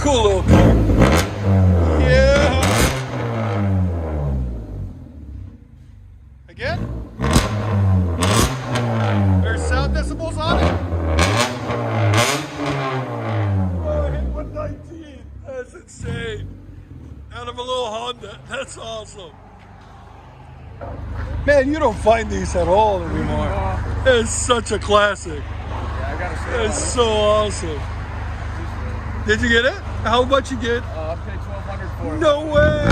Cool little car. Yeah. Again? There's sound decibels on it. Oh, I hit 119. That's insane. Out of a little Honda. That's awesome. Man, you don't find these at all anymore. It's such a classic. Yeah, I gotta say It's so awesome. Did you get it? How much you get? I paid $1,200 for it. No way!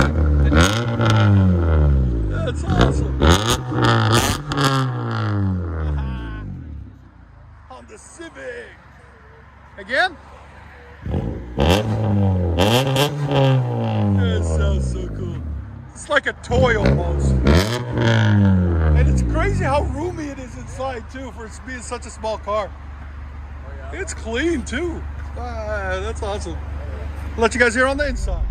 That's awesome. On the Civic. Again? That sounds so cool. It's like a toy almost. And it's crazy how roomy it is inside too for it being such a small car. It's clean too. That's awesome. I'll let you guys hear on the inside.